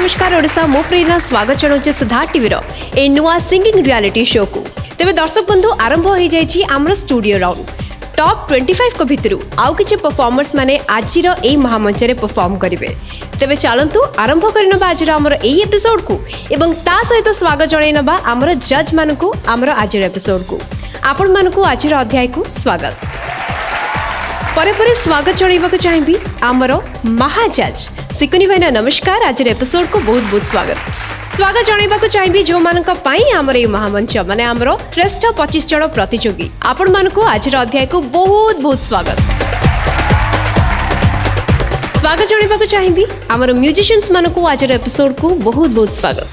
नमस्कार ओडिशा मो प्रेरणा स्वागत जनाऊे सिद्धार्थ टीवी ए नुआ सिंगिंग रियलिटी शो को। तेज दर्शक बंधु आरंभ हो जाइए आमर स्टूडियो राउंड टॉप 25 को भितर आउ किछि परफॉर्मर्स माने आज ए महामंच रे परफॉर्म करेंगे। तेज चलतु आरंभ करनबा आज आमर एई एपिसोड को एवं ता सहित स्वागत जनइनबा आमर जज मानकु आमर आज एपिसोड को। आपण मानकु आज अध्याय को स्वागत। परे परे स्वागत जनइबाकु चाहिबी आमर महाजज सिकुनी भाईना नमस्कार। आज एपिसोड को बहुत बहुत स्वागत जनइबाकु चाहिबी जो मानक पई आमर ए महामंच माने आमर श्रेष्ठ 25 जन प्रतियोगी आपण मानकु आज अध्याय को बहुत बहुत स्वागत जनइबाकु चाहिबी आमर म्यूजिशियंस मानकु आज एपिसोड को बहुत बहुत स्वागत।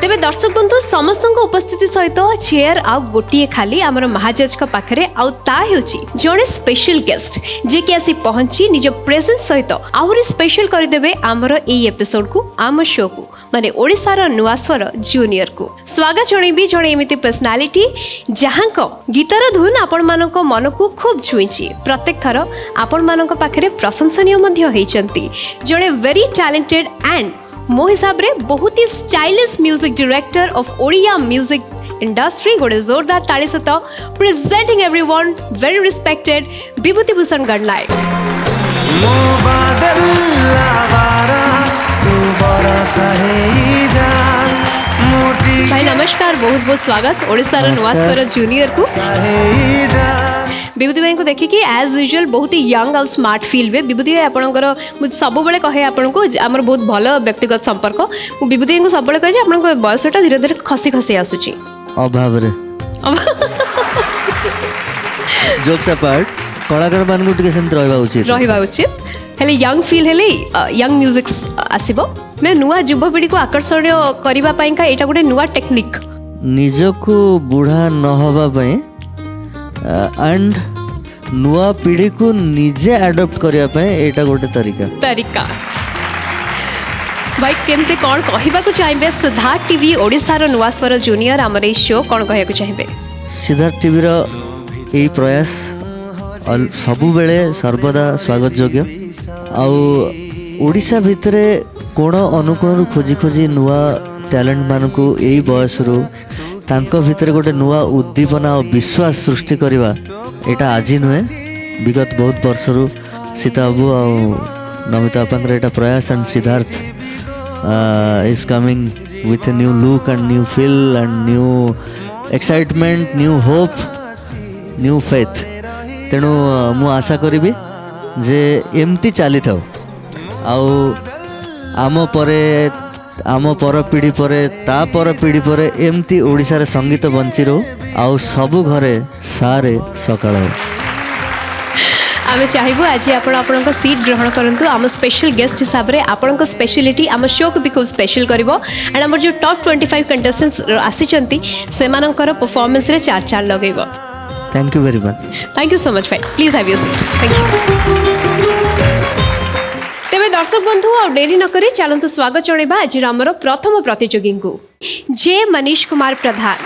तेबे दर्शक बंधु समस्त उपस्थिति सहित चेयर आ गोटे खाली आमर महाजज का पाखरे आउ ता हेउची जणे स्पेशल गेस्ट जे कि आसी पहुंची निज प्रेजेंस सहित आउरी स्पेशल कर देबे आमर एई एपिसोड को आम शो को माने ओडिसा रो नुआ स्वर जूनियर को। स्वागत जणेबी जणे एमिति पर्सनालिटी जहां को गीतर धुन आपण मानको मन को खूब छुईची। प्रत्येक थर आपण मानको पाखरे प्रशंसनीय मध्ये हेचंती। जणे वेरी टैलेंटेड एंड मो हिसाब रे बहुत ही stylish music director of Odia music industry गोटे जोरदार ताली सहित presenting everyone very respected Vibhuti Bhushan Gananayak. भाई नमस्कार बहुत बहुत स्वागत ओडिशा रो नुआ स्वर जूनियर को। विभूति भाई को देखिए एज यूजुअल बहुत ही यंग और स्मार्ट फील हुए। विभूति भाई आपंकर सब बेले कहे आपको आमर बहुत भल व्यक्तिगत संपर्क विभूति भाई को सब कहे आप बयसटा धीरे धीरे खसी खसी आसूची अभाव जोक्स अपार्ट कलाकार मान को सेमती रहा उचित हेले यंग फील हेले यंग म्यूजिक आसीबो ना नुआ युवपीढ़ी को आकर्षण करबा पई का एटा गोटे नुआ टेक्निक निजको बुढ़ा न होबा पई एंड नुआ पीढ़ी को निजे एडॉप्ट करिया पई एटा गोटे तरीका भाई केमते कौन कहबा को चाहिबे सिद्धार्थ टीवी ओडिसा रो नुआ स्वर जूनियर हमर ए शो कौन कहया को चाहिबे। सिद्धार्थ टीवी रो ए प्रयास सबु बेले सर्वदा स्वागत योग्य आउ ओडिशा भितरे कोण अनुकोण खोजी खोजी नुआ टैलेंट मान को यही बयस रु तांको भितर गोटे नुआ उद्दीपना और विश्वास सृष्टि करवा एटा आज नुहे विगत बहुत वर्ष रु सीता बाबू और नमिता बापांकर एटा प्रयास and Siddharth is coming with a new look and new feel and new excitement new hope new faith तेणु मु आशा करी जे एमती चली था आउ आम पर पीढ़ी परे ता पर पीढ़ी परे एमती ओडिशा रे संगीत बंची रो आउ सबु घरे सारे सकाळ आमे चाहिबो आज आपण सीट ग्रहण करंतु आम स्पेशल गेस्ट हिसाब रे आपण स्पेशलिटी आम शो को भी खूब स्पेशल करिवो एंड हमर जो टॉप 25 कंटेस्टेंट्स आसीचंती सेमानकर परफॉर्मेंस रे चार चार लगेबो। Thank you very much. Thank you so much भाई please have your seat. Thank you. तेबे दर्शक बंधु और डेरी न करी चलंतु स्वागत जणेबा आज हमर प्रथम प्रतियोगी को जे मनीष कुमार प्रधान।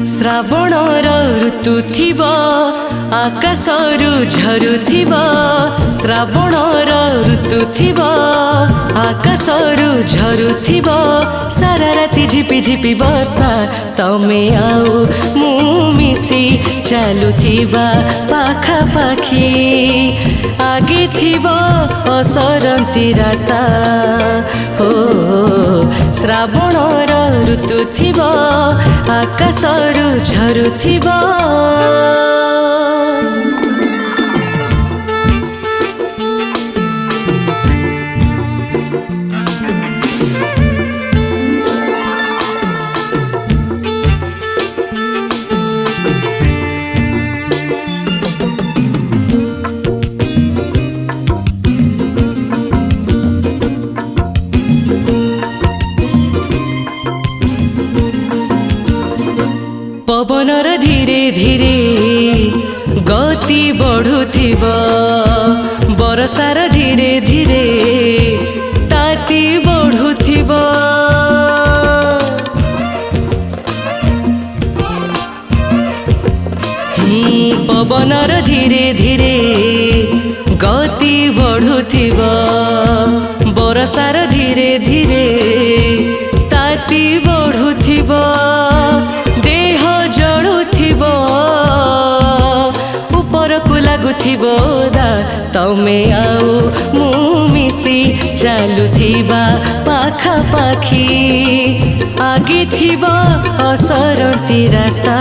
श्रावणर ऋतु थिब आकाशरु झरुथिब श्रावणर ऋतु थिब आकाशरु झरुथिब सारा राति झिपि झिपि वर्षा तमे आउ मु मिसी चालुथिबा पाखा पाखी आगे थिब असरंती रास्ता हो श्रावणर ऋतु थिब आकाशरु झरुथिब। धीरे गति बढ़ुथिब बरसार धीरे धीरे ताती बढ़ुथिब पवनर धीरे धीरे गति बढ़ुथिब बरसार धीरे धीरे ताती बढ़ुथिब देह जळुथिब उपरकु लागुथिब दा तमे आउ मु मिसी चालुथिबा पाखापाखी आगे थिबा असरती रास्ता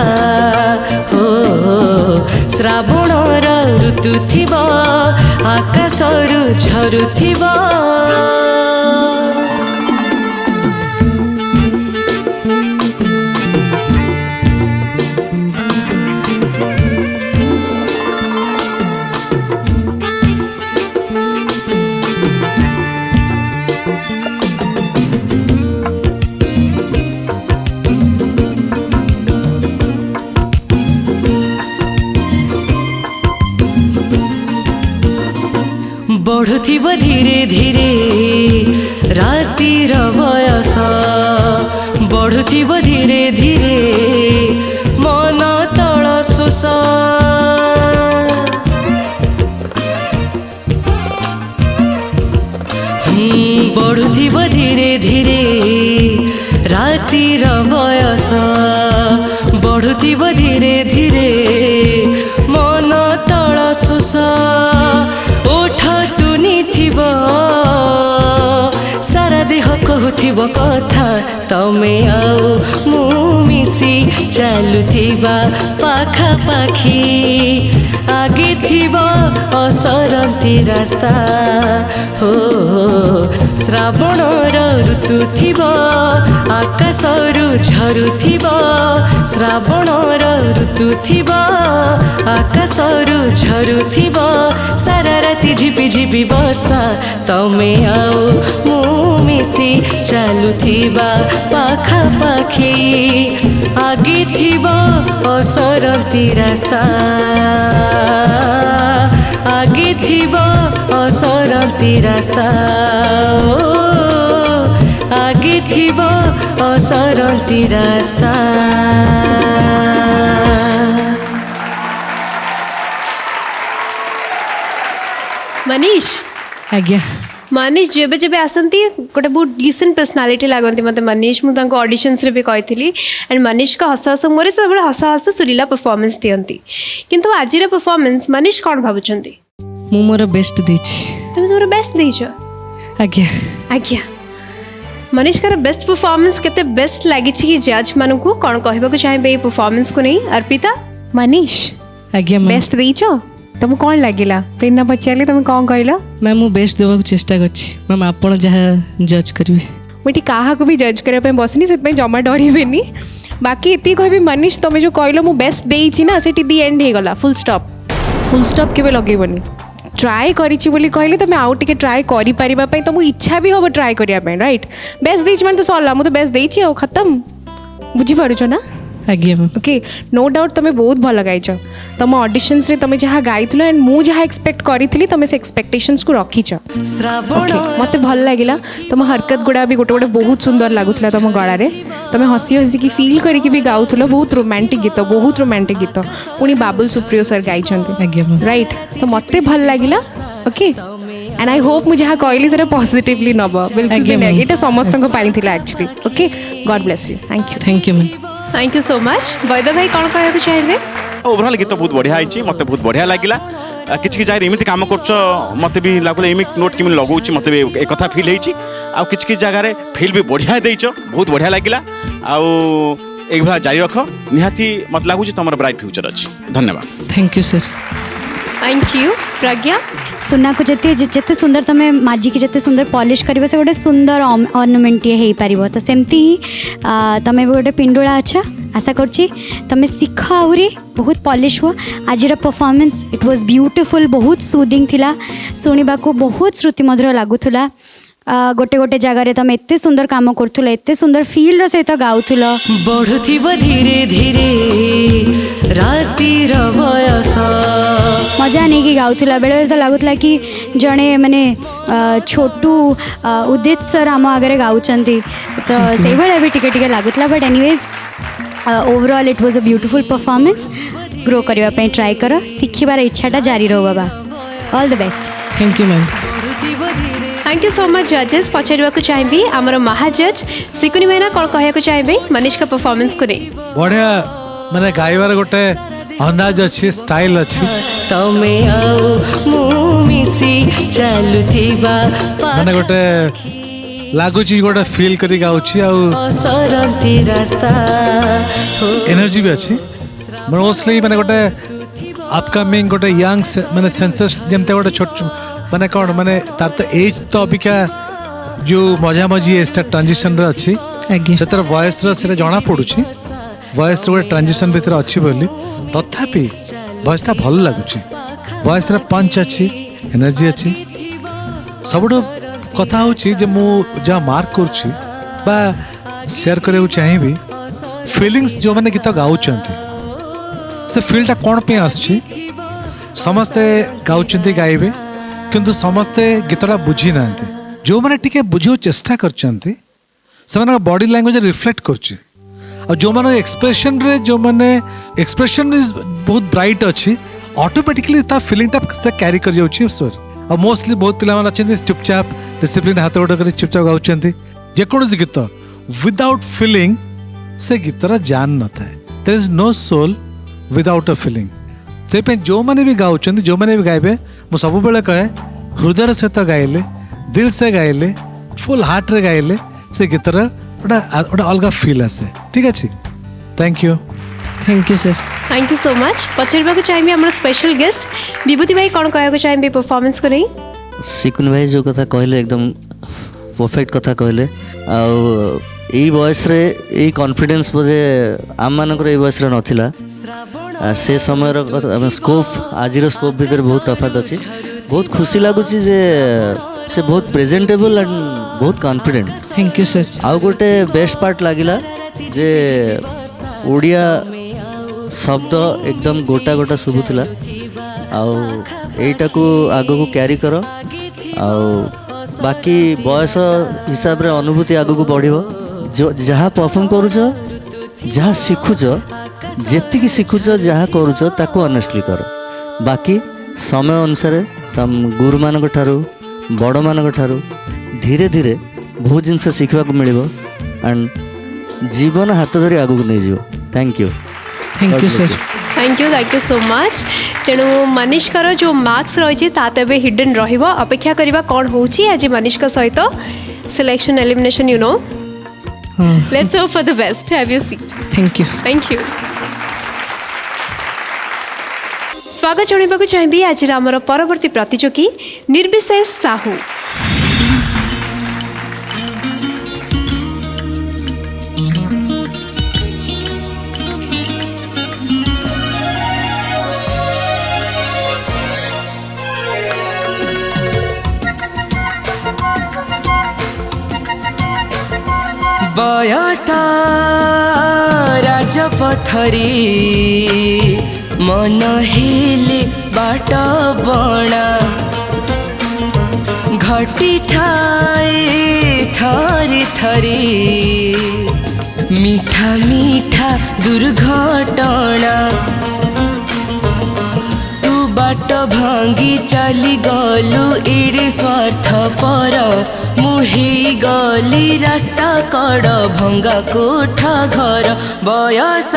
हो श्रावणर ऋतु थिबा आकाशरु झरुथिबा बढ़ुथिब धीरे धीरे रातिर बयस बढ़ुथिब धीरे धीरे मन तल शोष बढ़ुथिब धीरे धीरे रातिर बयस बढ़ुथिब धीरे धीरे मन तल शोष सारा देह कहूथिब कथा तमे आउ मु मिसी चालुथिबा पाखापाखी आगे थिब असरती रास्ता हो श्रावणर ऋतु थिब आकाशरु झरुथिब श्रावणर ऋतु थिब आकाशरु झरुथिब सारा राति झिपि झिपि वर्षा तमे आउ मु मिसी चालुथिबा पाखापाखी आगे थिब असरती रास्ता आगे थिब असरती रास्ता आगे थिब असरती रास्ता मनीष आज्ञा मनीष जेबे जेबे आसती गोटे बहुत डिसेंट पर्सनालीटी लगती मत मनीष मुझे ऑडिशन्स रे भी कही एंड मनीष का हस हस मोरे सब हस हस सुरीला परफॉर्मेंस दियंती किंतु आज परफॉर्मेंस मनीष कौन भावुंट मु मोर बेस्ट देछि तुम तुम बेस्ट देछ आज्ञा आज्ञा मनीष का बेस्ट परफॉर्मेंस केते बेस्ट लगी कि जज मान को कौन कहबा चाहिए ये परफॉर्मेंस को नहीं अर्पिता मनीष आज्ञा बेस्ट देछ तुमको कौन लगिला प्रेरणा पचारे तुम कौन कहल मैम मु बेस्ट देवा चेष्टा करछि मैम आपण जहाँ जज करिवे मुझे क्या भी जज करने बसनी से जमा डरबेनि बाकी ये कहबी मनीष तुम जो कहल मु बेस्ट देइछि ना सेठी दी एंड हो गला फुल स्टॉप केबे लगेबनी ट्राए करिछि बोली कहले तुम आउ टिके ट्राए करि परिबा पई तुमको इच्छा भी होबो ट्राए करिया पई राइट बेस्ट देइछि माने तो सरला मु तो बेस्ट देइछि आ खत्म बुझी पारुछो ना आज्ञा मैम ओके नो डाउट तुम बहुत भल गाइछ तुम ऑडिशंस रे तुम जहाँ गाइथिल एंड मु जहाँ एक्सपेक्ट करी तुम से एक्सपेक्टेशंस को रखीच मत भल लगिला तुम हरकत गुड़ा भी गोटे गोटे बहुत सुंदर लगुला तुम गला रे तुम हसी हसी की फील करके भी गाउथुल बहुत रोमांटिक गीत पुणी बाबुल सुप्रियो सर गाई राइट तो मत भल लगिला ओके एंड आई होप मुझे जहाँ कहली से पॉजिटिवली नब बिल्कुल ये समस्त actually okay God bless you thank you ma'am thank you so much Vaid भाई कौन कहना चाहिए ओवरऑल गीत बहुत बढ़िया है मत बहुत बढ़िया लगिला किसी जगह एमती कम कर मत भी लगुला एम नोट केमी लगौच मत एक कथा फिल होती किसी जगह फिल भी बढ़िया देच बहुत बढ़िया लगिला आउ जारी रख निहाती मत लगुच तुम ब्राइट फ्यूचर अच्छी धन्यवाद thank you sir thank you Pragya सुना को जिते सुंदर तुम माजिकी जिते सुंदर पॉलिश कर से गोटे सुंदर ऑर्नामेंट ये पार तो सेमती तुम भी गोटे पिंडुला अच्छा आशा करुँची तुम शिख आहरी बहुत पॉलिश हुआ आज परफॉर्मेंस इट वाज ब्यूटीफुल बहुत सूदिंग थिला शुणा को बहुत श्रुतिमधुर लगुला गोटे गोटे जगार तुम एत सुंदर काम करूल एत सुंदर फिल्ड सहित गाउल बढ़ुथिब धीरे धीरे रातिर बयस मजा नहीं कि गाउला बेले बेले तो लगुला कि जड़े माने छोटू उदित सर आम आगे गाँच तो से भाया भी टिके टिके लगुला but anyways overall it was a beautiful performance grow करने ट्राए कर शिखबार इच्छाटा जारी रहो बाबा all the best thank you ma'am thank you so much जजेस पचार चाहिए आमर महाजज सिकुनी मैना कौन कहना चाहिए मनीष का परफॉर्मेंस को नहीं बढ़िया माने गाइबार गोटे अंदाज अच्छी स्टाइल अच्छी तमे आउ मु मिसी चलुथिबा माने गोटे लागुची गोटे फील करी गाउची आ सरंती रास्ता एनर्जी भी अच्छी मोस्टली माने गोटे अपकमिंग गोटे यंग माने सेंसस जमते गोटे छोट माने कौन माने तार तो एज तो अबिका जो मजा मजी एज ट्रांजिशन रे अच्छी आज्ञा से वॉइस रे जना पड़ुची वॉइस गोटे ट्रांजिशन भितर अच्छी बोली तथापि वॉइसटा भल लगुच वॉइस रे पंच अच्छी एनर्जी अच्छी सब कथा होची जे मु जा मार्क करछि बा शेयर करे चाहिए फीलिंग्स जो मैंने गीत गाउचंती से फीलटा कौन पे आसछि समस्ते गाउचंती गाइबे किंतु समस्ते गीतटा बुझी नांती जो मैंने टिके बुझो चेष्टा करचंती से माने बॉडी लैंग्वेज रिफ्लेक्ट करछि और जो माने एक्सप्रेशन रे जो माने एक्सप्रेशन इज बहुत ब्राइट अच्छी ऑटोमेटिकली ता फीलिंगटा से कैरी कर जाउछि सर और मोस्टली बहुत पिला माने अछंती चुपचाप डिसिप्लिन हाथ गोड़ कर चुपचाप गाउचंती जेकोसी गीत विदाउट फीलिंग से गीतर जान न थाए there is no soul without a feeling से पे जो माने भी गाउचंती जो माने भी गाइबे मु सब बेले कहे हृदय सहित गाइले दिल से गाइले फुल हार्ट रे गाइले से गीतर गोटे अलग फील आसे ठीक अच्छे thank you sir thank you so much पचार चाहिए आम स्पेशल गेस्ट विभूति भाई कौन कहना चाहिए परफॉर्मेंस को नहीं सिकुन भाई जो कथा कहले एकदम परफेक्ट कथा कहले आउ यही बयस रे यही कॉन्फिडेंस बोधे आम मानकर यही बयस रे नथिला से समय स्कोप आज स्कोप भितर बहुत तफात अच्छी बहुत खुशी लगुच जे से बहुत प्रेजेंटेबल एंड बहुत कॉन्फिडेंट थैंक यू सर आउ गोटे बेस्ट पार्ट लगिला जे ओडिया शब्द एकदम गोटा गोटा शुभुला आउ एटा को आगो को कैरी करो आउ बाकी बयस हिसाब रे अनुभूति आगो को बढ़िबो जो जहाँ परफॉर्म करूछ जहाँ शिखुछ जेतिकी शिखुछ जहाँ करूछ ताको ऑनेस्टली करो बाकी समय अनुसार तम गुरु मानक ठारू बड़ मानक ठारू धीरे धीरे बहुत जिनस शिखा को मिल एंड जीवन हाथ धरी आगू नहीं जीव thank you sir thank you so much तेणु मनीष कर जो मार्क्स रही है हिडन रपेक्षा करवा कौन होची आज मनीष का सहित selection elimination you know let's hope for the best have you seat thank you स्वागत जणाइबाकू चाहिए आज आमर परवर्ती प्रतियोगी निर्विशेष साहू बयस राजपथरी मन हेले बाट बणा घटी थाए थरी थरी मीठा मीठा दुर्घटना तू बाट भांगी चली गलु एड़े स्वार्थ पर मुहे गली रास्ता कड़ भंगा कोठा घर बयस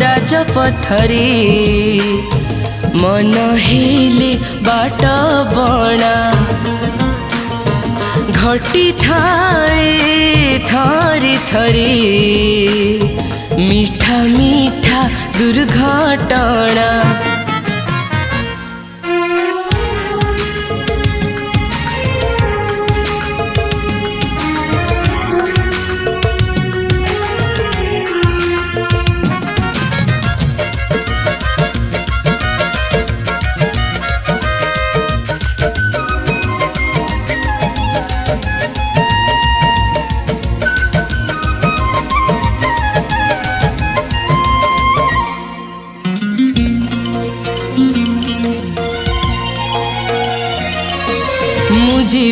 राजपथरे मन हेले बाट बणा घटी थाए थरी थरी मीठा मीठा दुर्घटना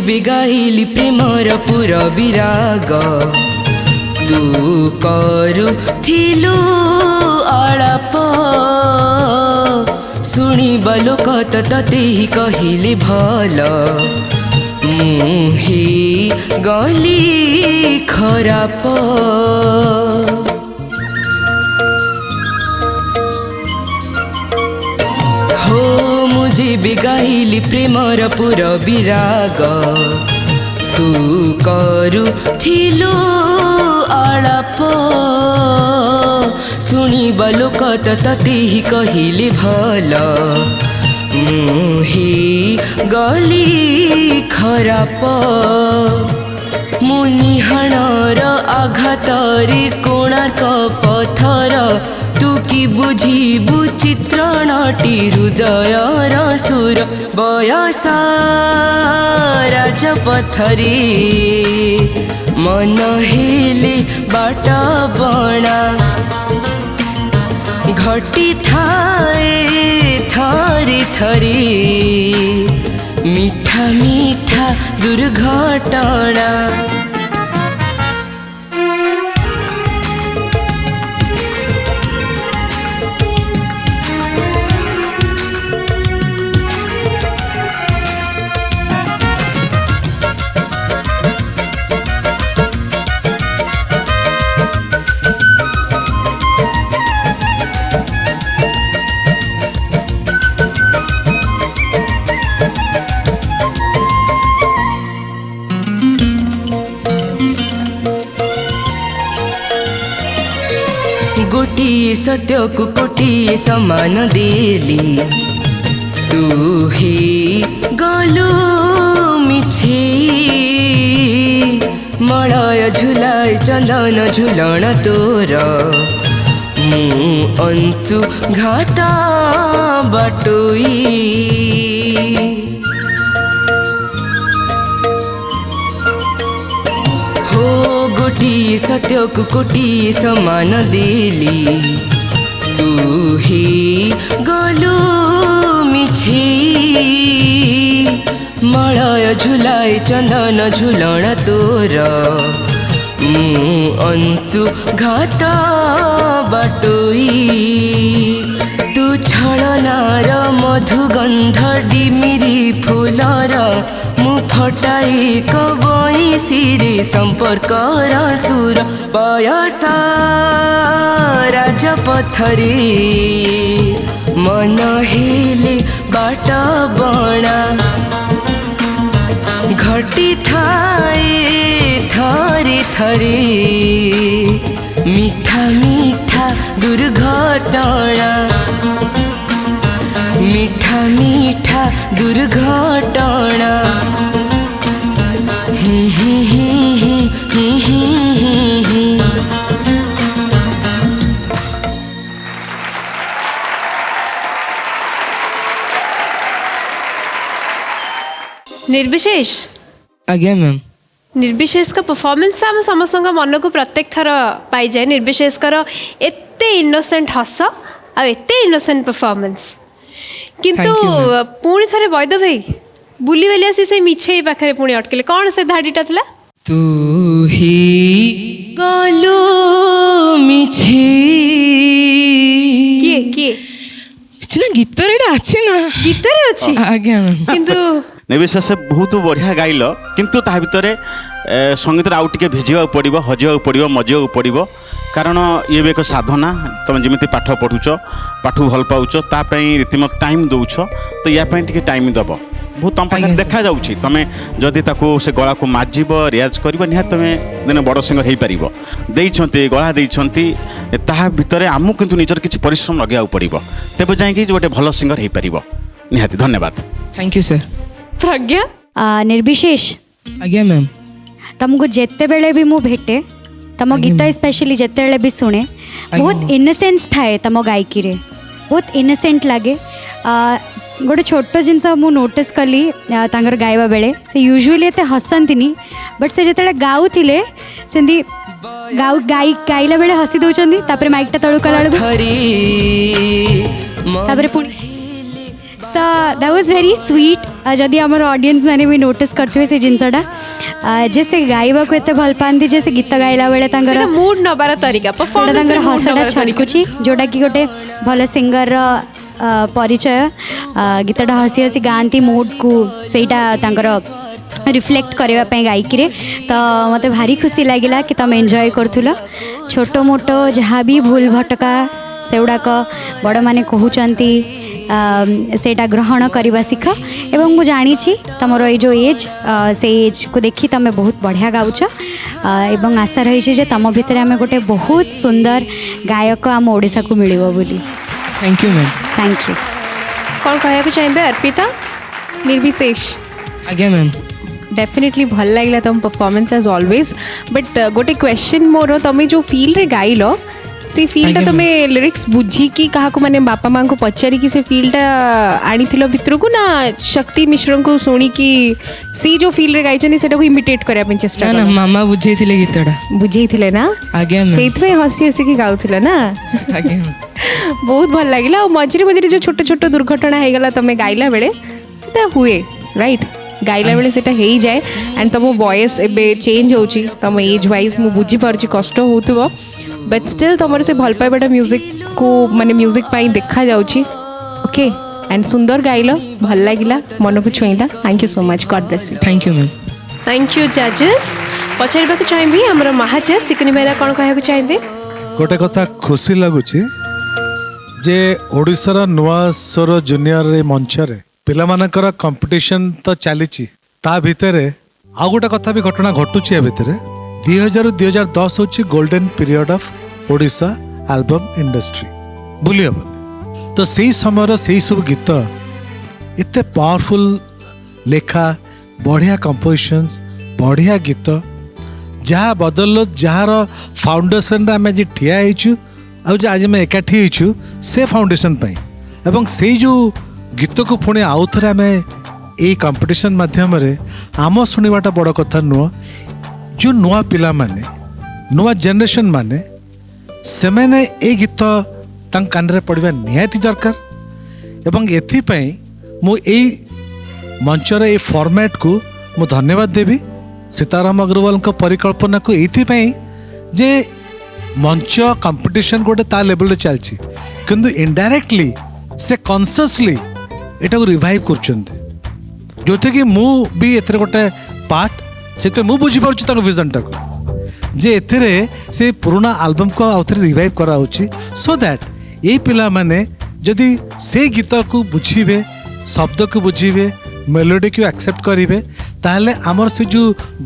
ବି ଗାଇଲି ପ୍ରେମର ପୁର ବିରାଗ ତୁ କରୁଥିଲୁ ଆଳାପ ଶୁଣିବା ଲୋକ ତତେ ହିଁ କହିଲେ ଭଲ ମୁଁ ହି ଗଲି ଖରାପ हो मुझे भी गाइली प्रेमर पुर विराग तू करुथिलु आलाप शुणिबा लोक तते ही कहले भल मुही गली खराप मुनिहाणर आघातरे कोणार्क पथर तू कि बुझिबु चित्रणटी हृदयर सुर बयस राजपथरे मन हेले बाट बणा घटी थाए थरे थरे मीठा मीठा दुर्घटना गोटिए सत्य को कोटिए समान देली तू ही गलु मिछे मलय झुलाय चंदन झुलण तोर मु अंशु घाता बटोई गोटिए सत्य को कोटिए समान देली तू ही गलु मिछे मलय झुलाय चंदन झुलण तोर मु अंशु घाता बटोई तू छलनार मधुगंध डिमिरी फुलर मु फटाई कबईसिरे संपर्कर सुर बयस राजपथरे मन हेले बाट बणा घटी थाए थरे थरे मीठा मीठा दुर्घटना मीठा मीठा दुर्घटना निर्विशेष आज्ञा मैम निर्विशेष का परफॉर्मेंस आम समस्त मन को प्रत्येक थर पाई जाए निर्विशेष कर एते इनोसेंट हस आते इनोसेंट परफॉर्मेंस किंतु पुणी थे वैद भाई बुली बाली आसी से मिछे पाखे पुणी अटकिले कौन से धाड़ीटा थिला तू ही गलु मिछे किए किए किछ ना गीत रेडा अछि ना गीत रे अछि आज्ञा मैम किंतु निर्विशेष बहुत बढ़िया गाइल किंतु ता भितर संगीत आउ टिके भिजिया पड़ो हजिया पड़ो मजिया पड़ो कारण ये भी एक साधना तुम जमी पाठ पढ़ुच पाठ भल पाउच तापाई रीतिमत टाइम दौच तो या टाइम दब बहुत तुम पाखे देखा जाऊँगी तुम जदि से गला को माजिब रियाज कर निहाती तुम दिन बड़ सिंगर हो पार देते गला देती ता भितर आमको किंतु निजर किसी परिश्रम लगे पड़ो तेज जाकि गोटे भल सिंगर हो पार निहाती धन्यवाद थैंक यू सर प्रज्ञा निर्विशेष आज्ञा मैम तुमको जिते बेले भी मु भेटे तुम गीत स्पेशली जिते बेले भी शुणे बहुत इनोसेंस थाए तुम गायकी रे बहुत इनोसेंट लगे गोटे छोट जिनस मु नोटिस कली तांगर गायबा बेले से यूजुअली एते हसंतिनी बट से जते गाउथिले सेंदी गाइला बेले हसी दउचंदी तापर माइक टा तळु कला तापर पुणी तो दैट वाज वेरी स्वीट जदि आम ऑडियंस मैंने भी नोटिस करते से जिनसटा जे से गाइबा को एत भल पाती जे से गीत गाइला बेले मूड नबार तरीका हसटा छलकुची जोटा कि गोटे भल सिंगर परिचय गीतटा हसी हसी गाँती मुड को सेटा रिफ्लेक्ट करने गायकी तो मत भारी खुशी लगिला कि तुम एंजॉय करूल छोट मोट जहाँ भी भूल भटका से गुड़ाक बड़ मैंने कहते सेटा ग्रहण करवा शिख एवं मुझे जानी तुम ये जो एज से एज को देखी तुम बहुत बढ़िया गाउच एवं आशा रही तुम भितर आम गोटे बहुत सुंदर गायक आम ओडिशा को मिलिबो बोली। Thank you ma'am. Thank you. कौन कहना चाहिए अर्पिता? निर्विशेष आज्ञा मैम। डेफिनेटली भल लगे तुम परफॉर्मेंस एज ऑलवेज बट गोटे क्वेश्चन मोर तुम जो फील्ड रे गाइल से फील्ड तुम लिरिक्स बुझिकी क्या माने बापा माँ को पचारिकी से फील्ड आनी भितर को ना शक्ति मिश्र को शुणिकी सी जो फील्ड रे गाई से इमिटेट करने चेष्टा ना मामा बुझे गीतटा बुझे ना आज्ञा से हसी हसिकी गाउथिल ना आज्ञा बहुत भल लगे मझे मझे जो छोट छोट दुर्घटना हो गला तुम गाइला बेले से हुए राइट गाइला बेले सेटा हो जाए एंड तुम वॉइस एबे चेंज होची तुम एज वाइज मु बुझी पारछि कष्ट होतबो बट स्टिल तुम से भल पाइबाटा म्यूजिक को माने म्यूजिक पाई देखा जाउछि ओके एंड सुंदर गाइल भल लागिला मन को छुईला thank you so much God bless you. Thank you ma'am. Thank you जजेस। पचार चाहिए आमर महाजज सिकुनी भाई कौन कहना चाहिए? गोटे कथा खुशी लगुच जे ओडिशार नुआ स्वर जूनियर मंच रे पिला मानकर कंपटीशन तो चली ता भितर आउ गोटे कथा भी घटना घटुची भितर 2000-2010 हूँ golden period of Odisha album industry भूली हम तो से समय से सब गीत एत पावरफुल लेखा बढ़िया कंपोजिशंस बढ़िया गीत जहाँ बदल जार फाउंडेशन आम आज ठिया आज आम एकाठी होइछु से फाउंडेशन पाई एवं से जो गीत को पुणी आउ थे आम ये कंपटीशन माध्यम आम शुणवाटा बड़ कथा नुह जो नुआ पिला माने नुआ जनरेशन माने से मैंने ए गीत तांक कान रे पड़वा निहाती दरकार एवं एथिपाई मु ए मंचर ए फॉर्मेट को मु धन्यवाद देवी सीताराम अग्रवाल को परिकल्पना को एथिपाई जे मंच कंपटीशन गोटे ता लेवल रे चलची किंतु इनडायरेक्टली से कॉन्शियसली एटा को रिवाइव करछन्ते जोथे कि मु भी एथरे गोटे पार्ट से मु बुझी पार्छ ताको विजन टाको जे एथरे से पुराना एल्बम को आउथरे रिवाइव करा होची सो दैट ए पिला माने जदि से गीत को बुझीबे शब्द को बुझीबे मेलोडी को एक्सेप्ट करिवे ताहले हमर से जो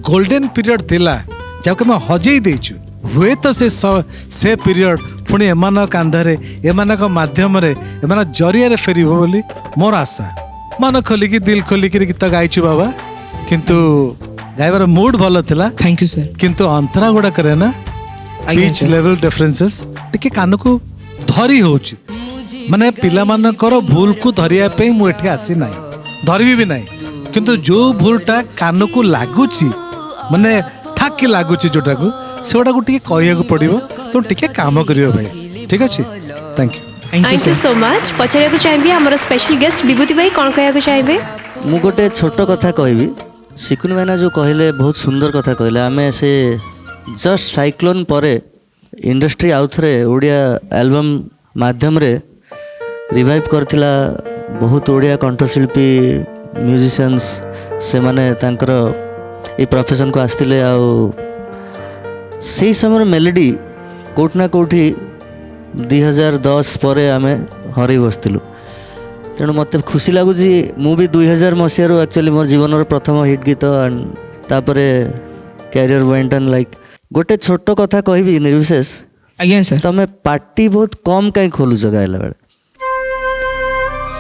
गोल्डन पीरियड थिला जाको हम हजेई देछु हुए तो से पीरियड पुणी एमान कांधरे एमान माध्यम रे एमान जरिया रे फेरिबो बोली मोर आशा मन खोलिकी दिल खोलिकी गीत गाइछु बाबा किंतु गाइबार मूड भल थिला थैंक यू सर किंतु अंतरा गुड़ा करे ना पिच लेवल डिफरेंसेस टिके कान को धरी होची माने पिला मानकर भूल को धरिया पे मु एठी आसी नाही धरबी भी नाही किंतु जो भूलटा कान को लागुची माने ठाक लागुची जोटा को सेटा को टिके कहिया को पड़िबो तो टिके काम करियो भाई ठीक अछि thank you. Thank you so much. पचार चाहिए आमर स्पेशल गेस्ट विभूति भाई कौन कहना चाहिए? मु गोटे छोट कथा कहबी सिकुन मैना जो कहले बहुत सुंदर कथा कहले आमे से जस्ट साइक्लोन परे इंडस्ट्री आउ थे ओडिया एल्बम माध्यम रे रिवाइव करथिला बहुत ओडिया कंठशिल्पी म्यूजिशियंस से माने तांकर ए प्रोफेशन को आस्तिले आउ से समय मेलोडी कोठना कोठी 2010 परे आमे हरई बसथिलु तेणु मत खुशी लगुच मु भी 2000 मसीह एक्चुअली मोर जीवन प्रथम हिट गीत एंड तापर कैरियर वेंट एंड लाइक गोटे छोट कथा कहबी निर्विशेष आज्ञा सर तमें पार्टी बहुत कम कहीं खोलुच गाइला बेले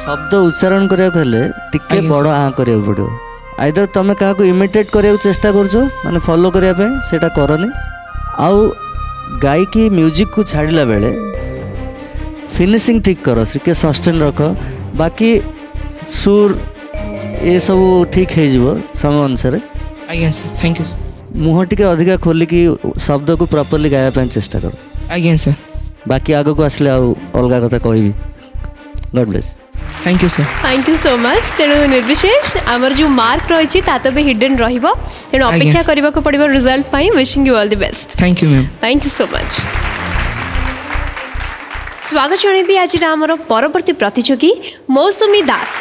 शब्द उच्चारण करिया कहले टिके बड़ आ करिया पड़ो आइदर तमें क्या इमिटेट करिया चेष्टा करछ माने फॉलो करिया पे सेटा करनी आउ गायकी म्यूजिक को छाड़िला बेले फिनिशिंग ठीक कर के सस्टेन रख बाकी सुर ये सब ठीक हो समय अनुसार आज्ञा सर थैंक यू मुह टिके अधिका खोलिकी शब्द को प्रॉपर्ली गाया चेष्टा कर आज्ञा सर बाकी आग को आसले अलग कथा कहबी God bless. Thank you sir thank you so much. तेणु निर्विशेष आमर जो मार्क रही तो भी हिडन रहिबो तेणु अपेक्षा करबा को पड़िबो रिजल्ट पाई। Wishing you all the best. Thank you ma'am thank you so much. स्वागत जणेबी आज आमर परवर्ती प्रतियोगी मौसुमी दास।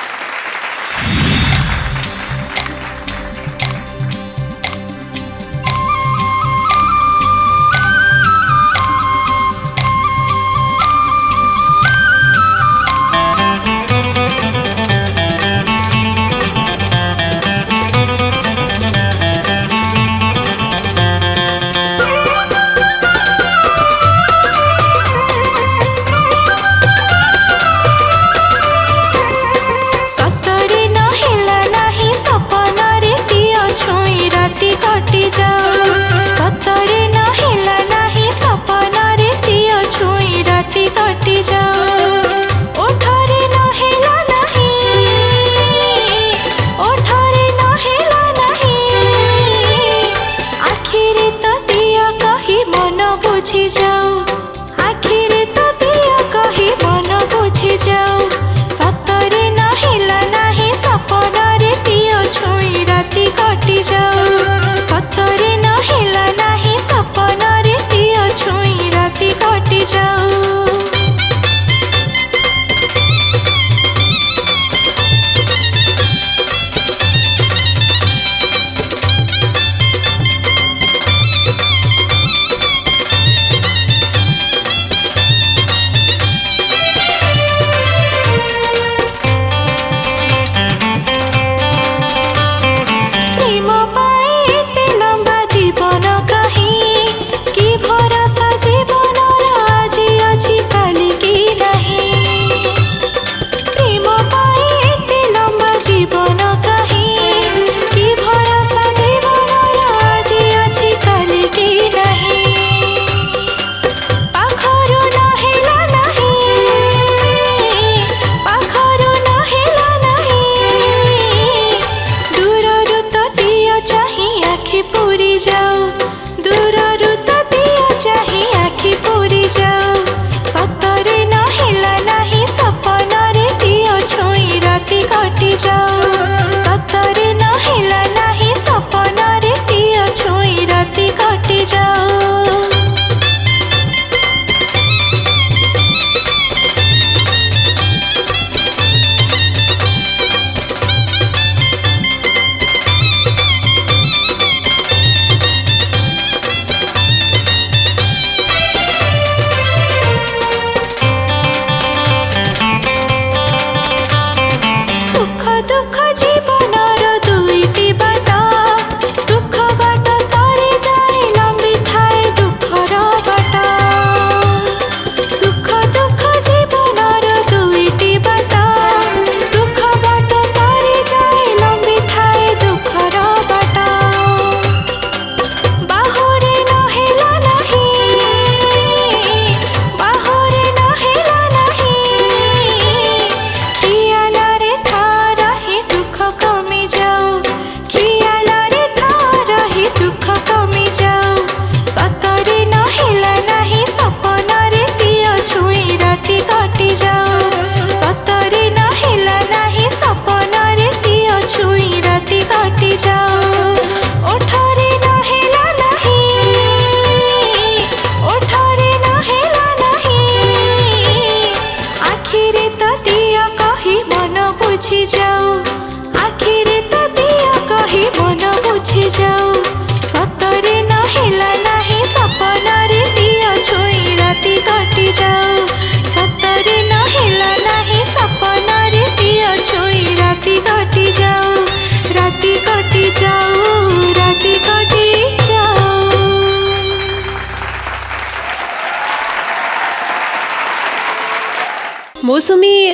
मौसुमी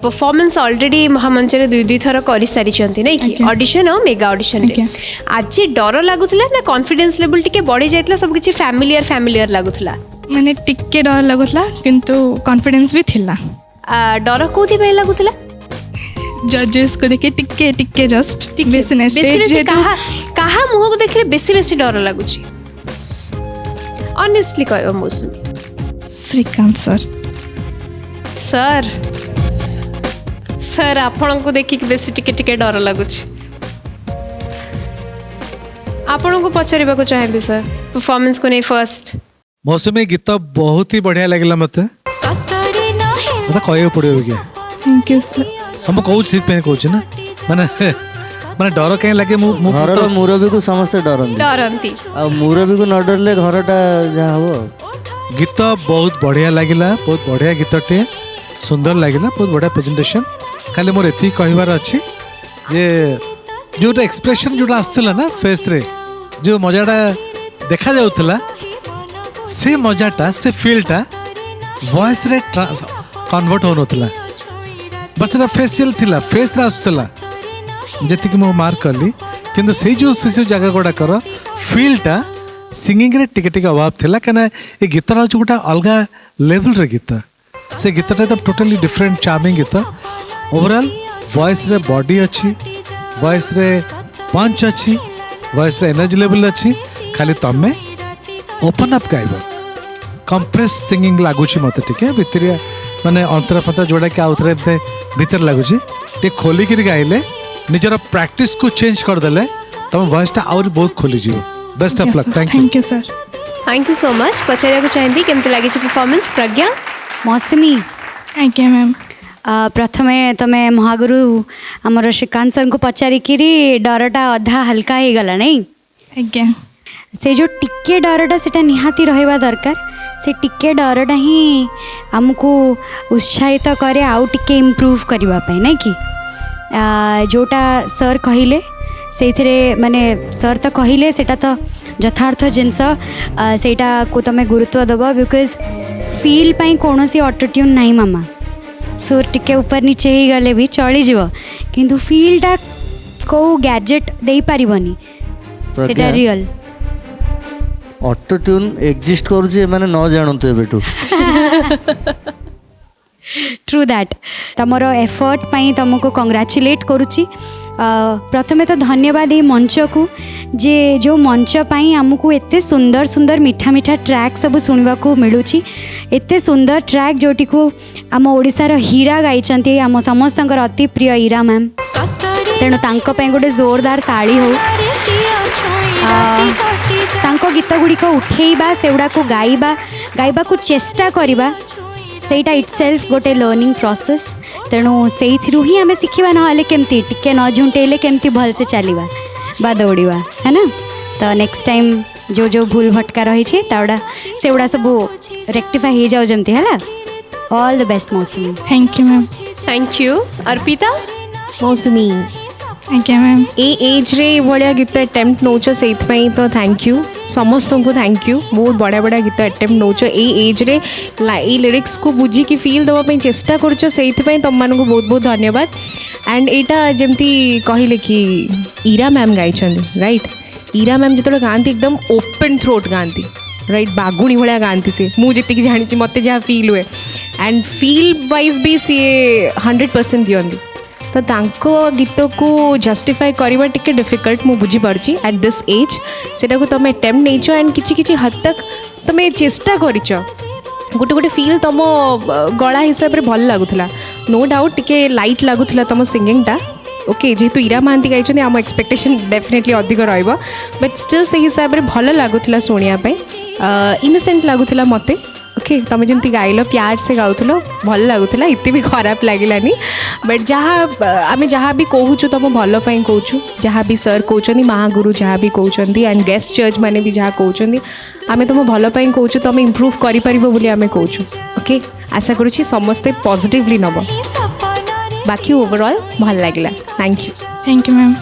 परफॉर्मेंस ऑलरेडी महामंच रे दुई दुई थर कर सारी नहीं कि ऑडिशन और मेगा ऑडिशन आज डर लगुला ना कॉन्फिडेंस लेवल टिके बढ़ी जाइतला सब किछि फैमिलियर लगुला माने टिके डर लगुला किंतु कॉन्फिडेंस भी थिला डर कोथि पे लगुला जजेस को देखे टिके टिके जस्ट बेसी ने स्टेज जे कहा मुह को देखले बेसी डर लगुछि ऑनेस्टली कहबो मौसुमी श्रीकांत सर सर सर आपण को देखिक बेसी टिके टिके डर लगुच आपण को पचारिबा को चाहेबी सर परफॉर्मेंस को नहीं फर्स्ट मौसमी गीत बहुत ही बढ़िया लगे मत कह पड़ो कि थैंक यू सर हम कौन सीट पे कौच ना माने माने डर कहीं लगे घर मुरबी को समस्ते डरती डरती आ मुरबी को न डरले घरटा जहाँ हम गीत बहुत बढ़िया लगिला बहुत बढ़िया गीतटे सुंदर लगिला बहुत बढ़िया प्रेजेंटेशन खाली मोर एति कहबार अच्छी जे जोटा एक्सप्रेशन जोटा आसुला ना फेस रे जो मजाटा देखा जाउथला से मजाटा से फीलटा वॉइस रे कन्वर्ट हो नथला बस एटा फेशियल थिला फेस रे आसुला जति कि मो मार्क करली किंतु से जो से जगह गोटा कर फीलटा सिंगिंग रे टिके टिके अभाव थिला कना ए गीतटा जो गोटा अलगा लेवल रे गीत से गीतटा तो टोटली डिफरेंट चार्मिंग गीत ओवरऑल वॉइस रे बॉडी अच्छी वॉइस रे पंच अच्छी वॉइस रे एनर्जी लेवल अच्छी खाली तमे ओपन अप गाइब कंप्रेस सिंगिंग लागुची मते टिके भितरिया माने अंतरा फता जोड़ा के आउथरे भीतर लागुची टे खोली करी गाइले निजर प्रैक्टिस को चेंज कर देले तम वॉइस टा और बहुत खोली जीव best of luck thank you sir thank you so much पचारिया को चाहेबी केमते लागि छ परफॉर्मेंस प्रज्ञा मौसमी आज्ञा मैम प्रथमे तमे महागुरु आमर श्रीकांत सर को पचारिकी डरटा अधा हल्का हो गला नहीं आज्ञा से जो टिके डरटा सेटा निहाती रहबा दरकार से टिके डरटा ही आमको उत्साहित करे आउ टिके इम्प्रूव करबा पई नहीं कि जोटा सर कहिले से माने सर तो कहिले सेटा तो यथार्थ जिनस सेटा को तमे गुरुत्व दब बिकॉज फील पाई कौन सी ऑटोट्यून नहीं मामा सुर टिके ऊपर नीचे ही गले भी चली जीव किंतु फीलटा को गैजेट दे पारिबनी सेटा रियल ऑटो ट्यून एग्जिस्ट करूचे माने न जानतो बेटू ट्रू दैट तमर एफर्ट पाई तुमको कंग्राचुलेट करुच्ची प्रथमे तो धन्यवाद ये मंच को जे जो मंच पाई आमको एते सुंदर सुंदर मीठा मीठा ट्रैक सब सुनवा को मिलूची एते सुंदर ट्रैक जोटी को आम ओडिशार हीरा गाइचंती आम समस्तंकर अति प्रिय हीरा मैम तेणु तांको पई गोटे जोरदार ताली हो तांको गीत गुड़िक उठेबा सेगुड़ा को गाइबा को चेष्टा करिबा सेटा इटसेल्फ गोटे लर्निंग प्रोसेस तेणु से ही आम शिखा ना केमती टिके न झुंटेले केमती भल से चलवा बा दौड़ा है ना तो नेक्स्ट टाइम जो जो भूल भटका रही से गुड़ा सब रेक्टिफाई हो जाओ जमती है ऑल द बेस्ट मौसमी thank you ma'am thank you Arpita मौसमी आज्ञा मैम ए एज रे भाया गीत अटेम्प्ट नौच से तो थैंक यू समस्त को थैंक यू बहुत बढ़िया बढ़िया गीत अटेम्प्ट नौच ए एज रे लिरिक्स को बुझिकी फील देवाई चेष्टा कर तुम मानक बहुत बहुत धन्यवाद एंड एटा जमती कहले कि ईरा मैम गाई राइट ईरा मैम जो गाँती एकदम ओपन थ्रोट गाँती राइट बागुणी भाया गाँती से मुझे जानी मत जहाँ फील हुए एंड फील वाइज भी सी 100% दिखती तो तांको गीत को जस्टिफाई करवा टिके डिफिकल्ट मु बुझी पारची एट दिस एज सेटा को तुम अटेम्प्ट नहींच एंड किछि हद तक तुम चेष्टा करिच गोटे गोटे फील तुम गला हिसाब से भल लगुला नो डाउट टिके लाइट लगुला तुम सिंगिंगटा ओके जेहेतु ईरा महांती गाई आम एक्सपेक्टेशन डेफिनेटली अधिक रहा बट स्टिल से हिसाब से भल लगुला शुणापी इनोसेंट लगुला मत ओके तुम जमी गाइल प्यार से गाउल भल लगुला इतने भी खराब लगलानी बट जहाँ आम जहाँ भी कहूँ तुम भल कहूँ जहाँ भी सर कहते महागुरु जहाँ भी कहते एंड गेस्ट जज मैंने भी जहाँ कहते आम तुम भल कहूँ तुम इम्प्रूव करें कहूँ ओके आशा करुँच समस्ते पॉजिटिवली नब बाकी ओवरऑल भल लगे thank you ma'am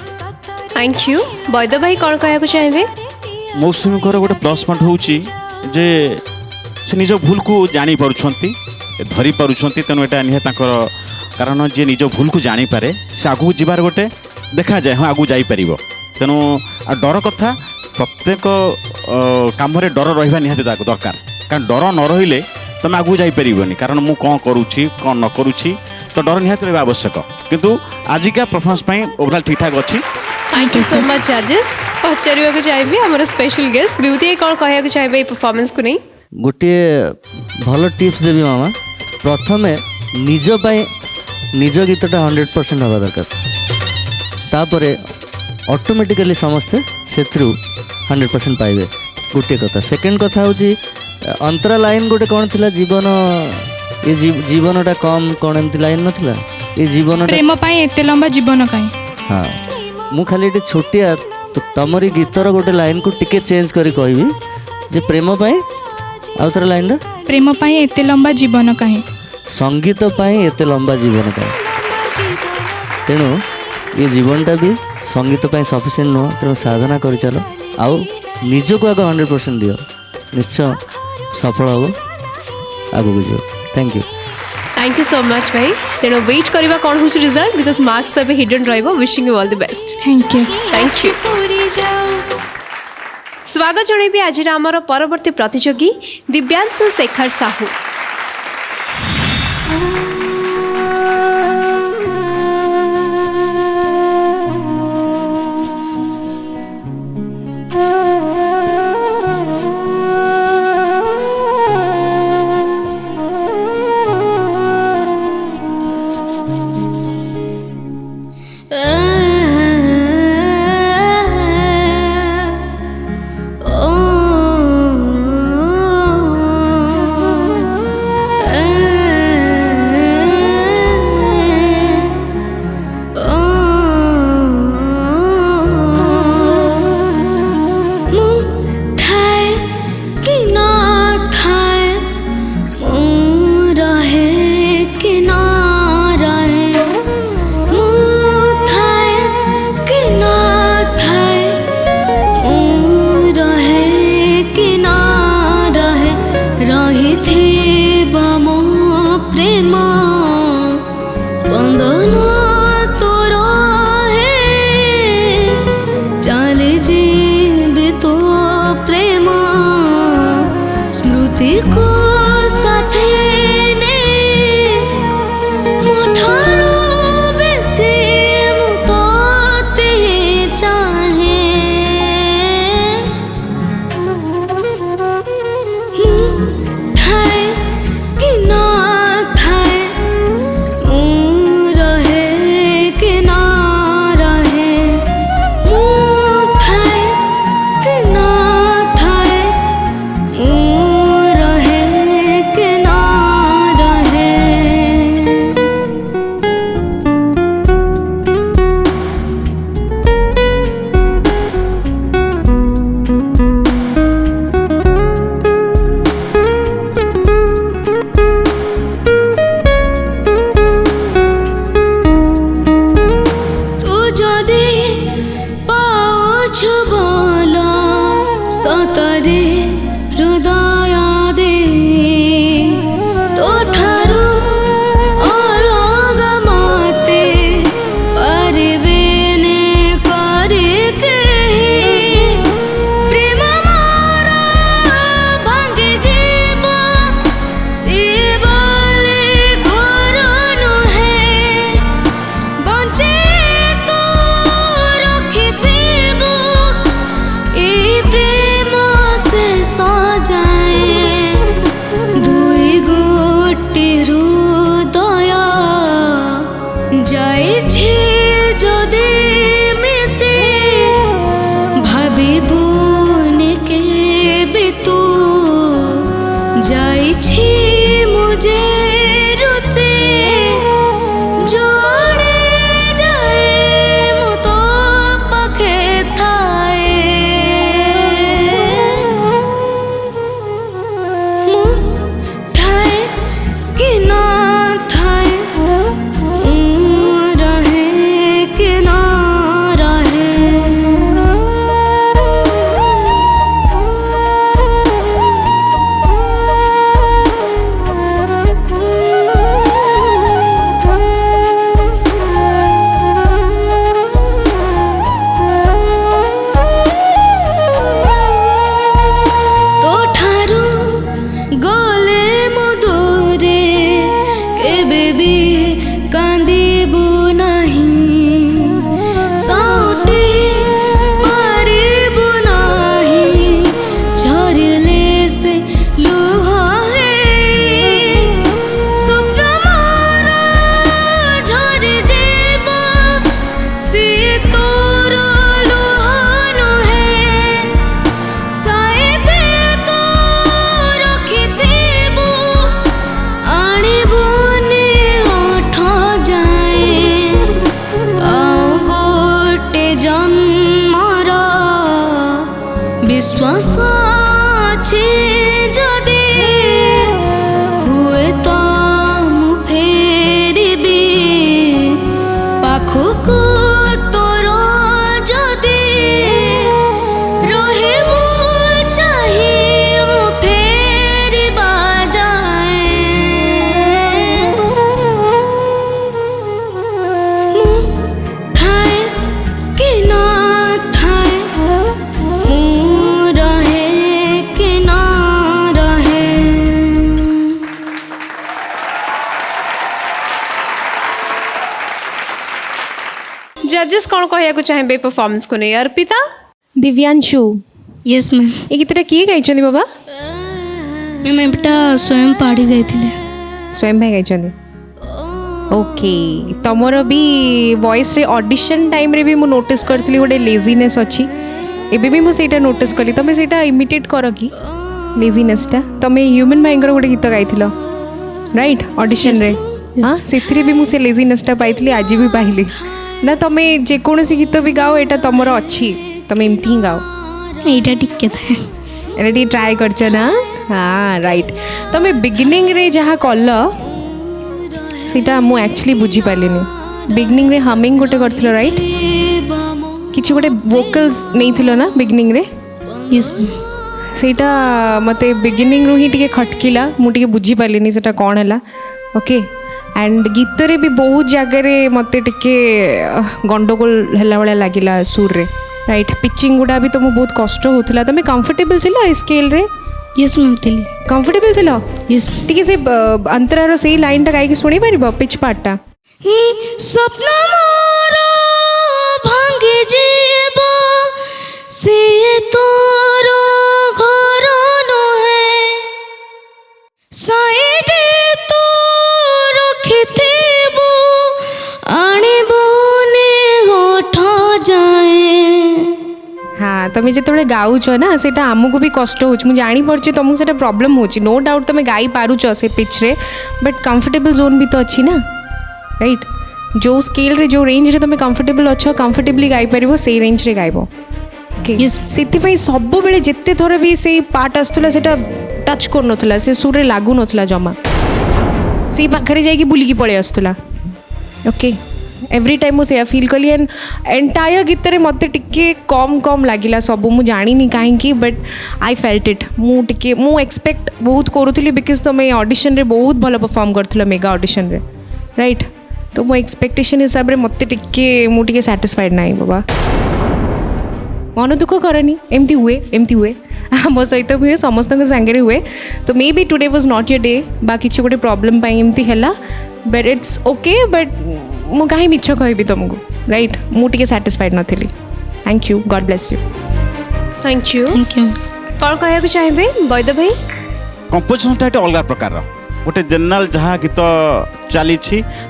thank you Baid भाई कौन कहना चाहिए मौसमी गोटे प्लस पॉइंट हूँ जे से निज भूल को जानी पारुछंती धरी पारुछंती तेणु एटा निहे कारण जे निज भूल को जानी पारे से आगू जीवार गोटे देखा जाए हाँ आगू जाई परिबो तेणु डर कथा प्रत्येक काम डर रहा निहाती दरकार कारण डर न रहिले तुम आगू जाई परिबोनी कारण मु कौन करुछि कौन न करुछि तो डर निहाती रहा आवश्यक किंतु आजिका परफॉर्मेंस ओवरऑल ठीक ठाक अच्छी थैंक यू सो मच जजेस पचार चाहिए आम स्पेशल गेस्ट ब्यूटी कौन कहना चाहिए परफॉर्मेंस को नहीं गोटे भल टिप्स देवी मामा प्रथमे निज पाई निज गीतटा 100% हवा दरकार तापर ऑटोमेटिकली समस्ते से 100% पाइबे गोटे कथा। सेकेंड कथा हूँ अंतरा लाइन गोटे कौन थिला जीवन ये जीवनटा कम कौन एमती लाइन नथिला ये जीवन प्रेम पाई एते लंबा जीवन काई। हाँ मु खाली एटे छोटिया तमरी गीतर गोटे लाइन को टिके चेंज करी कहबी जे प्रेम पाई आउतर लाइन रा प्रेम पाई एते लंबा जीवन काई संगीत पाई एते लंबा जीवन काई। तेणु ये जीवनटा भी संगीत पाई सफिशिएंट नुह तेणु साधना करि चलो आउ निजको आग 100% दियो निश्चय सफल हो आगु बुझो। थैंक यू सो मच भाई। तेणु वेट करवा कौन हो रिजल्ट बिकॉज मार्क्स तो हिडन रहिबो। Wishing you all the best. Thank you. Thank you. स्वागत जनइबी आज आमर परवर्ती प्रतियोगी दिव्यांशु शेखर साहू। जजेस कौन कहया चाहिए परफॉर्मेंस को नहीं अर्पिता दिव्यांशु यस मैम ये गीतटा किए गाइछन्ती बाबा मैम एटा स्वयं पाड़ी गई स्वयं भाई गाइछन्ती ओके तमर भी वॉइस रे ऑडिशन टाइम रे भी मु नोटिस करथली गोटे लेजीनेस अछि एबे भी मु सेटा नोटिस कली तमे सेटा इमिटेट कर कि लेजीनेस टा तमे ह्यूमन भाईंगर गोटे गीत गाइथिलो राइट ऑडिशन रे हाँ से भी मुझे लेजीनेस टा पाई आज भी पाइली ना तमे जेकोसी गीत भी गाओ एटा तमर अच्छी तमे एमती ही गाओ एटा टिके था एटा टी ट्राई करछ ना हाँ राइट तमे बिगिनिंग रे जहाँ कल सीटा मु एक्चुअली बुझी पालिनी बिगिनिंग रे हमिंग गोटे करथिलो राइट किछि गोटे वोकल्स नहीं थिलो ना बिगिनिंग रे यस सेटा मते बिगिनिंग रू ही टिके खटकिला मु टिके बुझी पालिनी सेटा कोन हला ओके एंड गीत रे भी बहुत जगह मत टिके गंडगोल है भाया लगिला सुर रे राइट पिचिंग गुड़ा भी तुम बहुत कष्ट होता तुम कंफर्टेबल थी स्केल रे यस मैम थी कंफर्टेबल थी यस टिके से अंतरार से लाइन टा गाई शुणी पार पिच पार्ट टा स्वप्न मोर भांगी जीव से तोर घर नहे साइड तू रखिथिबु आनिबुने होठ जाए हाँ तुम जो गाउच ना से आमको भी कष्ट हो जापी तुमको से प्रॉब्लम हो नो डाउट तुम गाई पारुच से पिच रे बट कंफर्टेबल जोन भी तो अच्छी ना राइट जो स्केल रे जो रेंज रे तुम कंफर्टेबल अच्छ कंफर्टेबली गाई पार से रेंज रे गाइब ओके से सब बेले जिते थर भी से पार्ट आसला से टच कर नाला से सुर लागू नाला जमा से पाखे जाकि बुलिकी पलि आसला ओके एव्री टाइम मुझे फील कली एंड एंटायर गीत रे मते टिके कम कम लगिला सब मु जानी कहीं बट आई फेल्ट इट मु एक्सपेक्ट बहुत करूली बिकज तुम ऑडिशन रे बहुत भल परफॉर्म करथिलो मेगा ऑडिशन रे राइट तो मो एक्सपेक्टेशन हिसाब रे मते टिके मुझे सैटिस्फाइड ना बाबा मन दुख करनी एमती हुए मो सहित हुए समस्त सांगे हुए तो may be today was not your day बा किसी गोटे प्रॉब्लम एमती है बट इट्स ओके बट मु कहीं मिछ कहबी तुमको राइट मुझे सैटिस्फाइड नथिली thank you God bless you thank you thank you कौन कहया चाहिए वैद भाई कंपोजिशन टा अलग प्रकार गोटे जनरल जहाँ गीत चली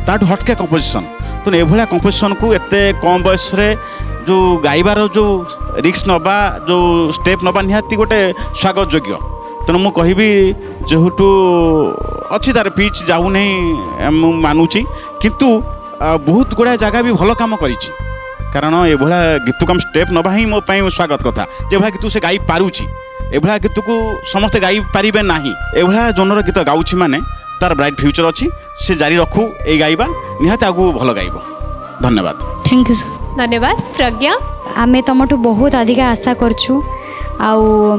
ताठू हटके कंपोजिशन तो एभलिया कंपोजिशन को एते कम बयस जो गाइबार जो रिक्स नवा जो स्टेप नवा निहाती गोटे स्वागत योग्य तेणु मु कहबी जेहेतु अच्छी तार पिच जाऊ नहीं मानुची किंतु बहुत गुड़ा जगह भी भल काम करिछि कारण एभला गीत को हम स्टेप नवा ही मो पाई स्वागत कथा जेभला गीत से गाई पारुछि एभला गीत को समस्त गाई पारिबे नाही एभला जनर गीत गाउछि माने तार ब्राइट फ्यूचर अच्छी से जारी रखू ए गाइबा निहाती आगु भल गाइब धन्यवाद थैंक यू सर धन्यवाद प्रज्ञा आमे तुमठू बहुत अधिक आशा करछु आउ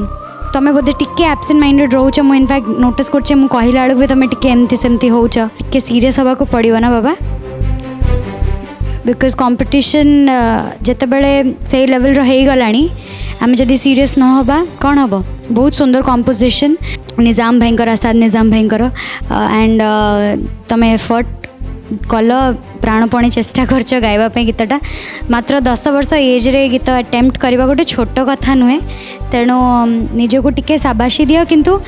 तमे बोधे टिके एब्सेंट माइंडेड रोच मु इनफैक्ट नोटिस करछे मु कहिला बेलू भी तमे टिके एमती सेमती होउछ टिके सीरियस हवा को पड़ियो ना बाबा बिकज कंपटीशन जिते बड़े से लेवल रो हे गलानी आमे जदी सीरियस न होबा कौन हम बहुत सुंदर कंपोजिशन निजाम भयंकर आसाद निजाम भयंकर एंड तमे एफर्ट कल प्राणपणे चेष्टा करछ गाइबा पे गीतटा मात्र 10 वर्ष एज रे गीत अटेम्प्ट करबा गोटे छोट कथा नुहे तेणु निजको टिके शाबाशी दियो किंतु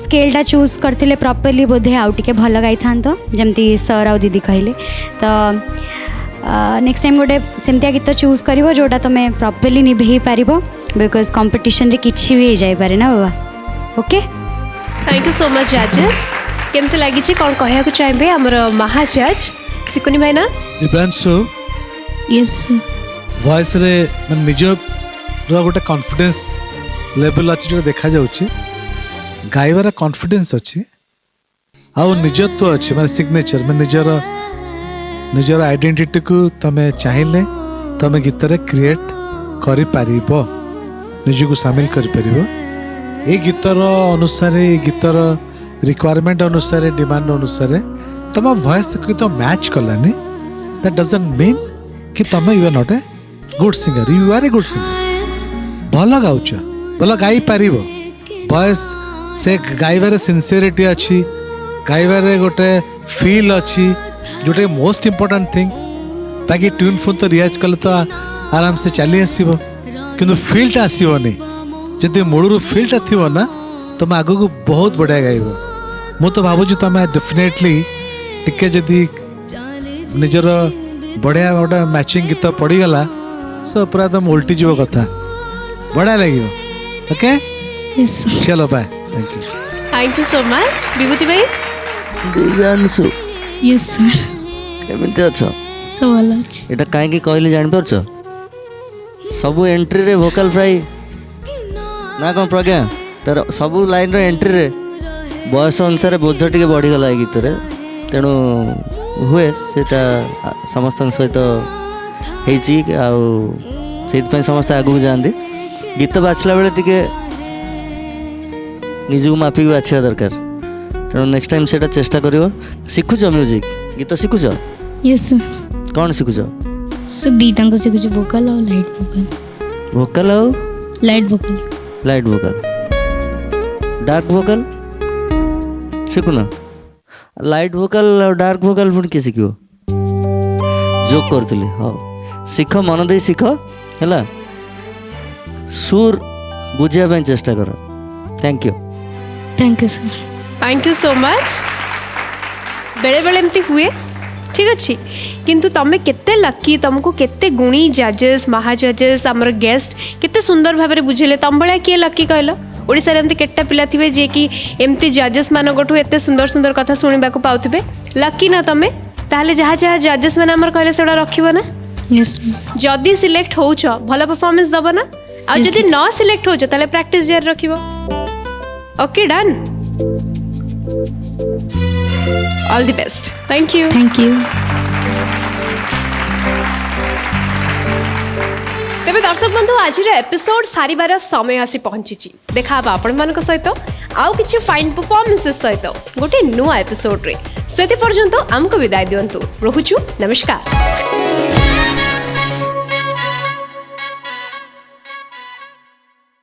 स्केलटा चूज करथिले प्रॉपर्ली बोधे आउ टिके भल गाई थांतो जेमती सर आउ दीदी कहले तो नेक्स्ट टाइम गोटे सेमतिया गीत चूज करिवो जोटा तमे प्रॉपर्ली निभेई पारिबो बिकॉज कंपटीशन रे किछि भी जाई पारे ना बाबा okay thank you so much जजेस केमते लागि छी कोन कहया चाहिए हमर महाजज सिकुनी भाई ना दिव्यांशु यस वॉइस रे मन निज गोटे कॉन्फिडेंस लेवल अच्छी जो देखा जाउछि गाइबार कॉन्फिडेंस अच्छी आउ निजत्व अच्छी माने सिग्नेचर में निजर आइडेंटिटी को तमे चाहिए तमे गीत रे क्रिएट करि पारिबो निजको शामिल करि पारिबो ए गीतर अनुसार ए गीतर रिक्वायरमेंट अनुसार डिमांड अनुसार तुम वॉइस सहित मैच कलानी दैट डजंट मीन कि तुम you are not a good singer you are a good singer भल गाउच भल गाई पार वॉइस से गाइबार सिंसियरिटी अच्छी गाइबार गोटे फील अच्छी जोटे मोस्ट इम्पोर्टेंट थिंग बाकी ट्यून फोन तो रियाज कले तो आराम से चली आसब कि फिल्टा आसबनी जदि मूलर फिल्टा थी ना तुम आग को बहुत बढ़िया गाइब मु तो भावुँ तुम डेफिनेटली टिके जदि निजर बढ़िया गोटे मैचिंग गीत पड़गला सो पूरा तुम उल्टी जीव कथा बढ़िया लगे ओके चलो bye thank you so much Vibhuti भाई दिव्यांशु यस सर केमिति अछ सब भल अच्छे एटा काहे कहले जान परछ सबु एंट्री रे वोकल फ्राई ना कौन प्रज्ञा तार सबु लाइन रो एंट्री रे बयस अनुसार बोझ टिके बढ़ी गला ए गीत रे तेणु हुए सेटा समस्त सहित ହେଇଛି ଆଉ ସେଇଥିପାଇଁ ସମସ୍ତେ ଆଗକୁ ଯାଆନ୍ତି ଗୀତ ବାଛିଲା ବେଳେ ଟିକେ ନିଜକୁ ମାପିକି ବାଛିବା ଦରକାର ତେଣୁ ନେକ୍ସଟ ଟାଇମ୍ ସେଇଟା ଚେଷ୍ଟା କରିବ ଶିଖୁଛ ମ୍ୟୁଜିକ୍ ଗୀତ ଶିଖୁଛ यस କ'ଣ ଶିଖୁଛ सर दीटांग शिखुच वोकल और लाइट वोकल ଭୋକାଲ ଆଉ light vocal light vocal dark vocal ଶିଖୁନ ଲାଇଟ୍ ଭୋକାଲ ଆଉ ଡାର୍କ ଭୋକାଲ ପୁଣି କିଏ ଶିଖିବ ଜୋକ୍ କରୁଥିଲି ହଉ ଶିଖ ମନ ଦେଇ ଶିଖ ହେଲା ସୁର ବୁଝିବା ପାଇଁ ଚେଷ୍ଟା କର thank you sir thank you so much बेले बेले एमती हुए ठीक अच्छे किंतु तमें केते लकी तुमको केते गुणी जजेस महा जजेस आमर गेस्ट केते सुंदर भाव में बुझेले तुम भाया किए लकी कहल ओडिशा रे एमती केटा पिला थिबे जे कि एमती जजेस मान गोठू एते सुंदर सुंदर कथा सुनिबा को पाउथिबे लकी ना तमें ताहले जहाँ जहाँ जजेस मैंने आमर कहले सेडा रखिबो ना यस जदि सिलेक्ट होउछ भल परफॉर्मेंस दबो ना आ जदि न सिलेक्ट होउछ ताले प्रैक्टिस जारी रखिबो okay done all the best thank you तेबे दर्शक बंधु आज एपिसोड सारिबार समय आसी पहुंची देखा आपण मान सहित आउ किछि फाइन परफॉर्मेंसेस सहित गोटे नुआ एपिसोड रे सेति पर्यंत हमको विदाय दियंतु रहुछु नमस्कार।